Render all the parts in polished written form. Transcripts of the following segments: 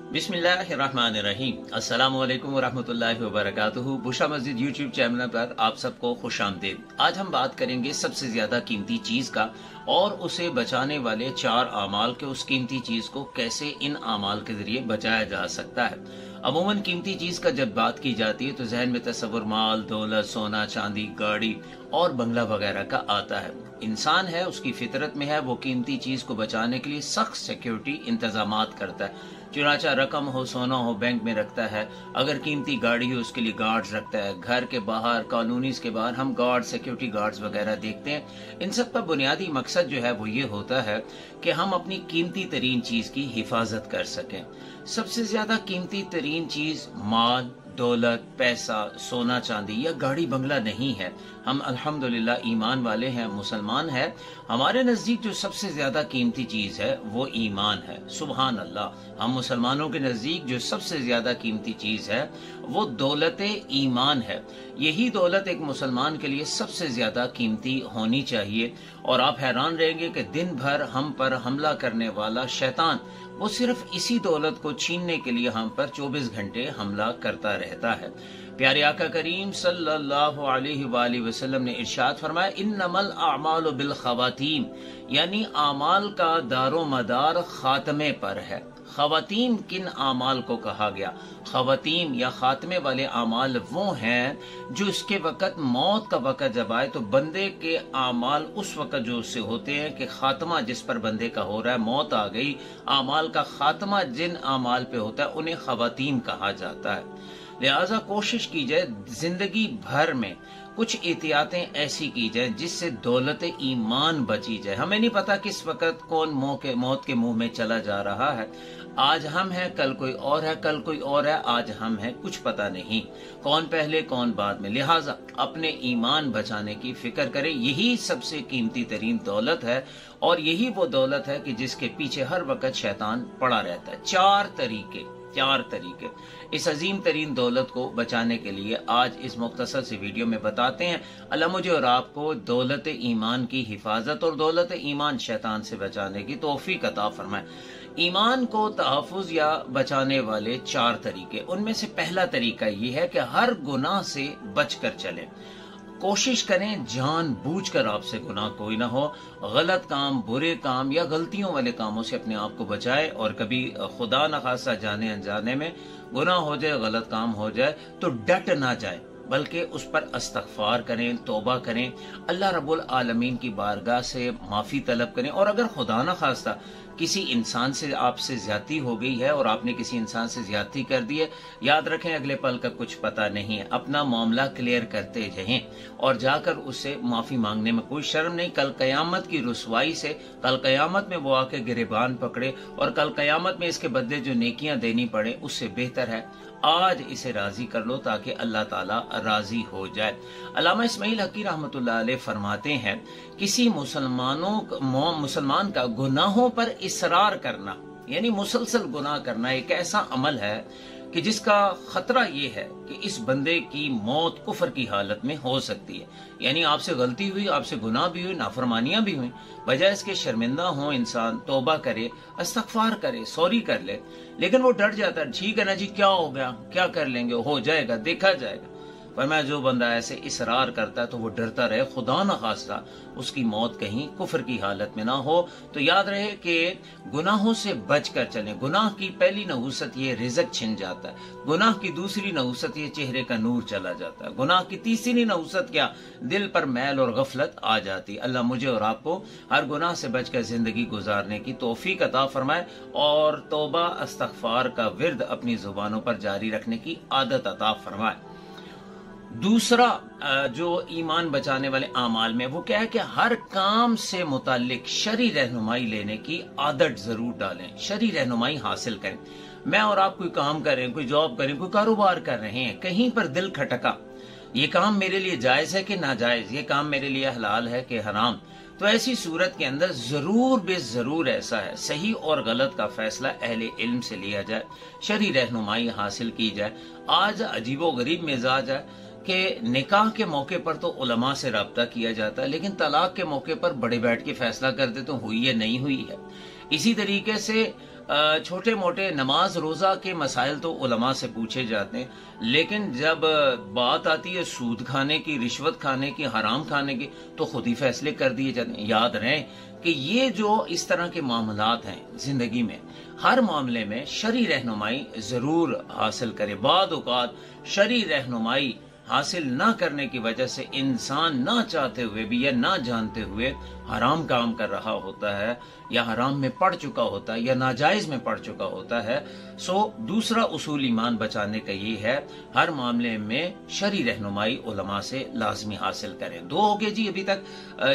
बिस्मिल्लाहिर्रहमानिर्रहीम। अस्सलामु अलैकुम वरहमतुल्लाहि वबरकातुहू। बुशरा मस्जिद यूट्यूब चैनल पर आप सबको खुशामदीद। आज हम बात करेंगे सबसे ज्यादा कीमती चीज का और उसे बचाने वाले 4 आमाल के, उस कीमती चीज को कैसे इन आमाल के जरिए बचाया जा सकता है। अमूमन कीमती चीज का जब बात की जाती है तो जहन में तस्वुर माल, दौलत, सोना, चांदी, गाड़ी और बंगला वगैरह का आता है। इंसान है, उसकी फितरत में है, वो कीमती चीज को बचाने के लिए सख्त सिक्योरिटी इंतजामात करता है। चुनाचा रकम हो, सोना हो, बैंक में रखता है। अगर कीमती गाड़ी हो उसके लिए गार्ड्स रखता है। घर के बाहर, कॉलोनीज के बाहर हम गार्ड, सिक्योरिटी गार्ड्स वगैरह देखते हैं। इन सब का बुनियादी मकसद जो है वो ये होता है कि हम अपनी कीमती तरीन चीज की हिफाजत कर सकें। सबसे ज्यादा कीमती तरीन चीज माल, दौलत, पैसा, सोना, चांदी या गाड़ी बंगला नहीं है। हम अल्हम्दुलिल्लाह ईमान वाले हैं, मुसलमान हैं। हमारे नजदीक जो सबसे ज्यादा कीमती चीज है वो ईमान है। सुभान अल्लाह। हम मुसलमानों के नजदीक जो सबसे ज्यादा कीमती चीज है वो दौलत ईमान है। यही दौलत एक मुसलमान के लिए सबसे ज्यादा कीमती होनी चाहिए। और आप हैरान रहेंगे कि दिन भर हम पर हमला करने वाला शैतान वो सिर्फ इसी दौलत को छीनने के लिए हम पर 24 घंटे हमला करता रहता है। प्यारे आका करीम सल्लल्लाहु अलैहि वसल्लम ने इरशाद फरमाया, इन्नमल अमालु बिल खवातीम, यानी आमाल का दारो मदार खात्मे पर है। खवातीम किन आमाल को कहा गया? खवातीम या खात्मे वाले आमाल वो हैं जो इसके वक्त मौत का वक्त जब आए तो बंदे के आमाल उस वक्त जो उससे होते हैं कि खात्मा जिस पर बंदे का हो रहा है, मौत आ गई, आमाल का खात्मा जिन आमाल पे होता है उन्हें खवातीम कहा जाता है। लिहाजा कोशिश की जाए जिंदगी भर में कुछ एहतियातें ऐसी की जाए जिससे दौलत ईमान बची जाए। हमें नहीं पता किस वक्त कौन मौत के मुंह में चला जा रहा है। आज हम हैं, कल कोई और है, कल कोई और है, आज हम हैं, कुछ पता नहीं कौन पहले कौन बाद में। लिहाजा अपने ईमान बचाने की फिक्र करें। यही सबसे कीमती तरीन दौलत है और यही वो दौलत है कि जिसके पीछे हर वक्त शैतान पड़ा रहता है। चार तरीके इस अजीम तरीन दौलत को बचाने के लिए आज इस मुख्तसर सी वीडियो में बताते हैं। अल्लाह मुझे और आपको दौलत ईमान की हिफाजत और दौलत ईमान शैतान से बचाने की तौफीक अता फरमाए। ईमान को तहफ़्फ़ुज़ या बचाने वाले 4 तरीके, उनमें से पहला तरीका ये है कि हर गुनाह से बचकर चलें। कोशिश करें जानबूझकर आपसे गुनाह कोई ना हो। गलत काम, बुरे काम या गलतियों वाले कामों से अपने आप को बचाएं। और कभी खुदा न खासा जाने अनजाने में गुनाह हो जाए, गलत काम हो जाए तो डट ना जाए, बल्कि उस पर इस्तग़फ़ार करें, तौबा करें, अल्लाह रब्बुल आलमीन की बारगाह से माफ़ी तलब करें। और अगर खुदा न खास्ता किसी इंसान से आपसे ज्यादती हो गई है और आपने किसी इंसान से ज्यादती कर दी है, याद रखें अगले पल का कुछ पता नहीं है। अपना मामला क्लियर करते रहें और जाकर उससे माफी मांगने में कोई शर्म नहीं। कल कयामत की रुसवाई से, कल कयामत में वो आके गिरेबान पकड़े और कल कयामत में इसके बदले जो नेकियां देनी पड़े उससे बेहतर है आज इसे राजी कर लो ताकि अल्लाह ताला राजी हो जाए। अल्लामा इस्माइल हकी रहमतुल्लाह अलैह फरमाते हैं, किसी मुसलमान का गुनाहों पर इसरार करना यानी मुसलसल गुनाह करना एक ऐसा अमल है कि जिसका खतरा ये है कि इस बंदे की मौत कुफर की हालत में हो सकती है। यानी आपसे गलती हुई, आपसे गुनाह भी हुई, नाफरमानियां भी हुई, बजाय इसके शर्मिंदा हो इंसान तौबा करे, इस्तग़फ़ार करे, सॉरी कर ले, लेकिन वो डर जाता है। ठीक है ना जी, क्या हो गया, क्या कर लेंगे, हो जाएगा, देखा जाएगा। पर मैं जो बंदा ऐसे इसरार करता है तो वो डरता रहे खुदा न खास्ता उसकी मौत कहीं कुफर की हालत में ना हो। तो याद रहे कि गुनाहों से बचकर चलें। गुनाह की पहली नहुसत ये रिज़्क़ छिन जाता है, गुनाह की दूसरी नहुसत ये चेहरे का नूर चला जाता है, गुनाह की तीसरी नहुसत क्या, दिल पर मैल और गफलत आ जाती। अल्लाह मुझे और आपको हर गुनाह से बचकर जिंदगी गुजारने की तौफीक अता फरमाए और तौबा इस्तग़फ़ार का विर्द अपनी जुबानों पर जारी रखने की आदत अता फरमाए। दूसरा जो ईमान बचाने वाले आमाल में वो क्या है कि हर काम से मुताल्लिक शरई रहनुमाई लेने की आदत जरूर डालें, शरई रहनुमाई हासिल करें। मैं और आप कोई काम कर रहे हैं, कोई जॉब कर रहे हैं, कोई कारोबार कर रहे हैं, कहीं पर दिल खटका, ये काम मेरे लिए जायज है कि नाजायज, ये काम मेरे लिए हलाल है कि हराम, तो ऐसी सूरत के अंदर जरूर बेजरूर ऐसा है सही और गलत का फैसला अहले इल्म से लिया जाए, शरई रहनुमाई हासिल की जाए। आज अजीबो गरीब मिजाज है कि निकाह के मौके पर तो उलमा से रब्ता किया जाता है, लेकिन तलाक के मौके पर बड़े बैठ के फैसला कर देते हुई है नहीं हुई है। इसी तरीके से छोटे मोटे नमाज रोजा के मसाइल तो उलमा से पूछे जाते हैं, लेकिन जब बात आती है सूद खाने की, रिश्वत खाने की, हराम खाने की, तो खुद ही फैसले कर दिए जाते हैं। याद रहे कि ये जो इस तरह के मामलात हैं जिंदगी में, हर मामले में शरई रहनुमाई जरूर हासिल करें। बाद औकात शरई रहनुमाई हासिल ना करने की वजह से इंसान ना चाहते हुए भी या ना जानते हुए हराम काम कर रहा होता है, या हराम में पड़ चुका होता है, या नाजायज में पड़ चुका होता है। सो दूसरा उसूल ईमान बचाने का ये है, हर मामले में शरई रहनुमाई उलमा से लाजमी हासिल करें। दो हो गए जी अभी तक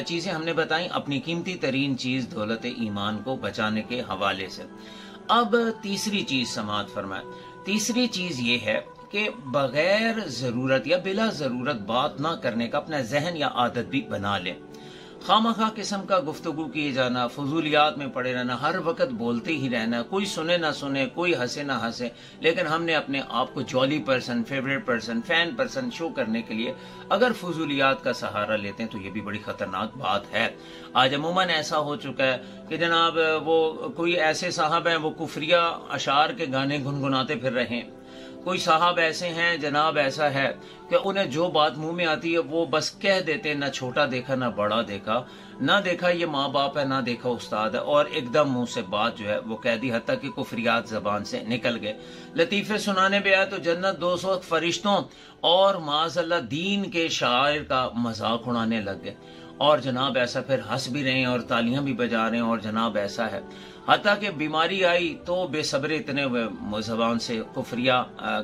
चीजें हमने बताई अपनी कीमती तरीन चीज दौलत ईमान को बचाने के हवाले से। अब तीसरी चीज समाअत फरमाए। तीसरी चीज ये है कि बगैर जरूरत या बिला जरूरत बात ना करने का अपना जहन या आदत भी बना लें। खामखा किस्म का गुफ्तगू किए जाना, फजूलियात में पड़े रहना, हर वक्त बोलते ही रहना, कोई सुने ना सुने, कोई हंसे ना हंसे, लेकिन हमने अपने आप को jolly person, favourite person, fan person show करने के लिए अगर फजूलियात का सहारा लेते हैं तो ये भी बड़ी खतरनाक बात है। आज अमूमन ऐसा हो चुका है कि जनाब वो कोई ऐसे साहब हैं वो कुफरिया अशार के गाने गुनगुनाते फिर रहे हैं। कोई साहब ऐसे हैं जनाब ऐसा है कि उन्हें जो बात मुंह में आती है वो बस कह देते हैं, ना छोटा देखा ना बड़ा देखा, ना देखा ये माँ बाप है ना देखा उस्ताद है, और एकदम मुंह से बात जो है वो कह दी, हत्ता कि कुफरियात जबान से निकल गए। लतीफे सुनाने पे आए तो जन्नत 200 फरिश्तों और माज़अल्लाह दीन के शायर का मजाक उड़ाने लग गए, और जनाब ऐसा फिर हंस भी रहे हैं और तालियां भी बजा रहे हैं, और जनाब ऐसा है हत्ता कि बीमारी आई तो बेसब्रे इतने हुए ज़बान से कुफरिया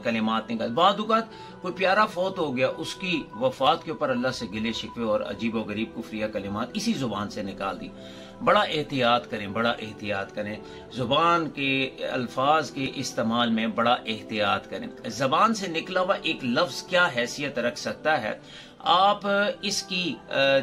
कलिमात निकल। बादुकात कोई प्यारा फौत हो गया, उसकी वफात के ऊपर अल्लाह से गिले शिकवे और अजीब व गरीब कुफरिया कलिमात इसी जुबान से निकाल दी। बड़ा एहतियात करें, बड़ा एहतियात करें, जुबान के अल्फाज के इस्तेमाल में बड़ा एहतियात करें। जबान से निकला हुआ एक लफ्ज क्या हैसियत रख सकता है, आप इसकी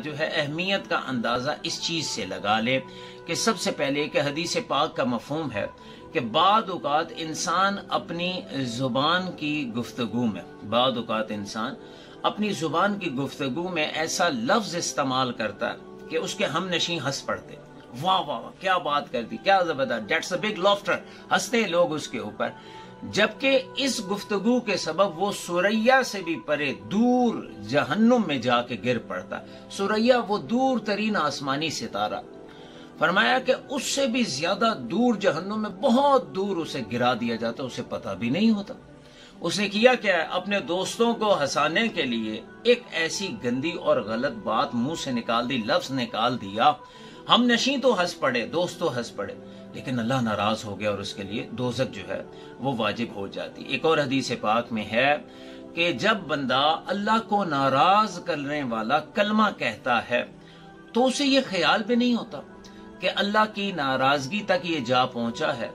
जो है अहमियत का अंदाजा इस चीज से लगा ले कि सबसे पहले एक हदीस पाक का मफहूम है कि बाद औकात इंसान अपनी जुबान की गुफ्तगू में, बाद औकात इंसान अपनी जुबान की गुफ्तगू में ऐसा लफ्ज इस्तेमाल करता है कि उसके हम नशी हंस पड़ते, वाह वाह वाह क्या बात कर दी, क्या जबरदस्त, डेट्स अ बिग लॉफ्टर, हंसते हैं लोग उसके ऊपर। जबकि इस गुफ्तगू के सबब वो सुरैया से भी परे दूर जहन्नुम में जाके गिर पड़ता। सुरैया वो दूर तरीन आसमानी सितारा, फरमाया कि उससे भी ज्यादा दूर जहन्नुम में बहुत दूर उसे गिरा दिया जाता, उसे पता भी नहीं होता। उसने किया क्या है, अपने दोस्तों को हंसाने के लिए एक ऐसी गंदी और गलत बात मुंह से निकाल दी, लफ्ज निकाल दिया, हम नशी तो हंस पड़े, दोस्त तो हंस पड़े, लेकिन अल्लाह नाराज हो गया और उसके लिए दोज़ख जो है वो वाजिब हो जाती। एक और हदीस पाक में है कि जब बंदा अल्लाह को नाराज करने वाला कलमा कहता है तो उसे ये ख्याल भी नहीं होता कि अल्लाह की नाराजगी तक ये जा पहुंचा है,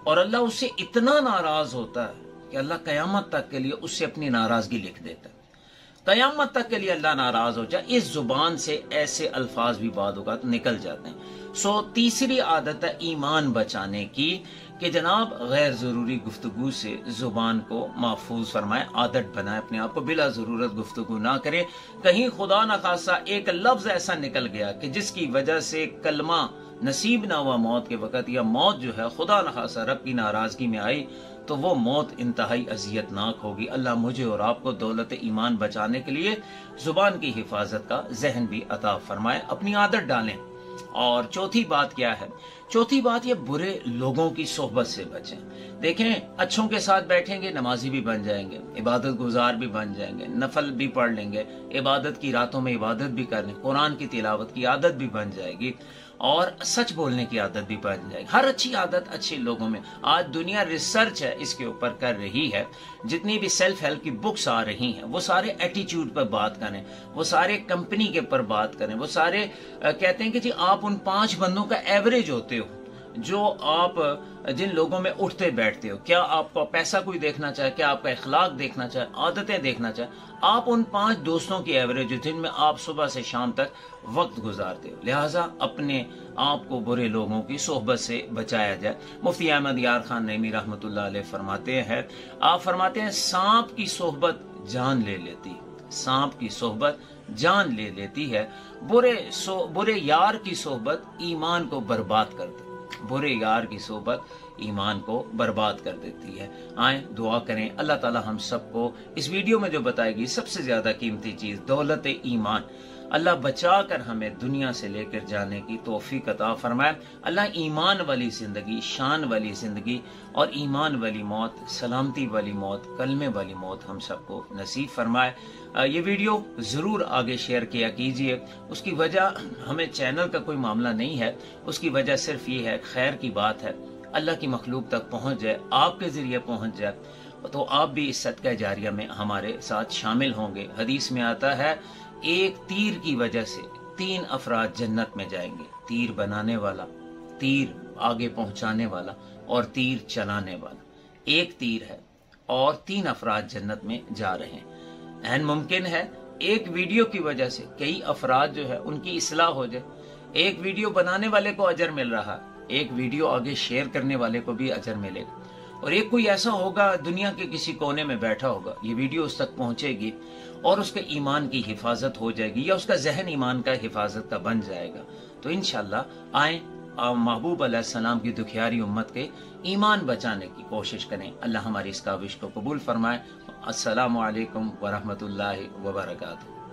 और अल्लाह उससे इतना नाराज होता है कि अल्लाह कयामत तक के लिए उससे अपनी नाराजगी लिख देता है। कयामत तक के लिए अल्लाह नाराज हो जाए, इस जुबान से ऐसे अल्फाज भी बाद औक़ात निकल जाते हैं। सो तीसरी आदत है ईमान बचाने की कि जनाब गैर जरूरी गुफ्तगू से जुबान को महफूज फरमाए, आदत बनाए, अपने आप को बिला जरूरत गुफ्तगू ना करे। कहीं खुदा न खासा एक लफ्ज ऐसा निकल गया कि जिसकी वजह से कलमा नसीब ना हुआ मौत के वक्त, या मौत जो है खुदा न खासा रब की नाराजगी में आई, तो वो मौत इंतहाई अजियतनाक होगी। अल्लाह मुझे और आपको दौलत ईमान बचाने के लिए जुबान की हिफाजत का जहन भी अता फरमाए, अपनी आदत डालें। और चौथी बात क्या है, चौथी बात ये बुरे लोगों की सोहबत से बचें। देखें, अच्छों के साथ बैठेंगे नमाजी भी बन जाएंगे, इबादत गुजार भी बन जाएंगे, नफल भी पढ़ लेंगे, इबादत की रातों में इबादत भी कर लेंगे, कुरान की तिलावत की आदत भी बन जाएगी, और सच बोलने की आदत भी बन जाएगी। हर अच्छी आदत अच्छे लोगों में, आज दुनिया रिसर्च है इसके ऊपर कर रही है, जितनी भी सेल्फ हेल्प की बुक्स आ रही हैं वो सारे एटीट्यूड पर बात करें, वो सारे कंपनी के ऊपर बात करें, वो सारे कहते हैं कि जी आप उन 5 बंदों का एवरेज होते हो जो आप जिन लोगों में उठते बैठते हो। क्या आपका पैसा कोई देखना चाहे, क्या आपका इखलाक देखना चाहे, आदतें देखना चाहे, आप उन 5 दोस्तों की एवरेज हो जिनमें आप सुबह से शाम तक वक्त गुजारते हो। लिहाजा अपने आप को बुरे लोगों की सोहबत से बचाया जाए। मुफ्ती अहमद यार खान नईमी रहमतुल्लाह अलैह फरमाते हैं, आप फरमाते हैं सांप की सोहबत जान ले लेती, सांप की सोहबत जान ले लेती है, बुरे यार की सोहबत ईमान को बर्बाद कर दे। बुरे यार की सोबत ईमान को बर्बाद कर देती है। आए दुआ करें अल्लाह ताला हम सबको इस वीडियो में जो बताएगी सबसे ज्यादा कीमती चीज दौलत ईमान, अल्लाह बचा कर हमें दुनिया से लेकर जाने की तौफीक अता फरमाए। अल्लाह ईमान वाली जिंदगी, शान वाली जिंदगी और ईमान वाली मौत, सलामती वाली मौत, कलमे वाली मौत हम सबको नसीब फरमाए। ये वीडियो ज़रूर आगे शेयर किया कीजिए। उसकी वजह हमें चैनल का कोई मामला नहीं है, उसकी वजह सिर्फ ये है खैर की बात है, अल्लाह की मखलूक तक पहुँच जाए, आपके ज़रिए पहुँच जाए तो आप भी इस सदका जारिया में हमारे साथ शामिल होंगे। हदीस में आता है एक तीर की वजह से 3 अफराद जन्नत में जाएंगे, तीर बनाने वाला, तीर आगे पहुंचाने वाला और तीर चलाने वाला। एक तीर है और 3 अफराद जन्नत में जा रहे हैं। ऐन मुमकिन है एक वीडियो की वजह से कई अफराद जो है उनकी इस्लाह हो जाए। एक वीडियो बनाने वाले को अजर मिल रहा है, एक वीडियो आगे शेयर करने वाले को भी अजर मिलेगा, और एक कोई ऐसा होगा दुनिया के किसी कोने में बैठा होगा, ये वीडियो उस तक पहुंचेगी और उसके ईमान की हिफाजत हो जाएगी या उसका जहन ईमान का हिफाजत का बन जाएगा। तो इंशाल्लाह आए महबूब अलैहिस्सलाम की दुखियारी उम्मत के ईमान बचाने की कोशिश करें। अल्लाह हमारी इस काविश को कबूल फरमाए। अस्सलामु अलैकुम व रहमतुल्लाहि व बरकातुहू।